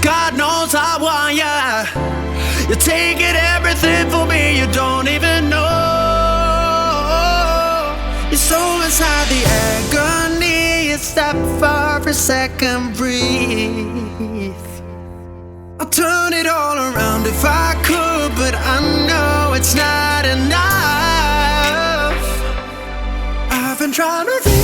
God knows I want ya. You're taking everything for me, you don't even know. You're so inside the agony, you stop for a second, breathe. I'll turn it all around if I could, but I know it's not enough. I've been trying to reach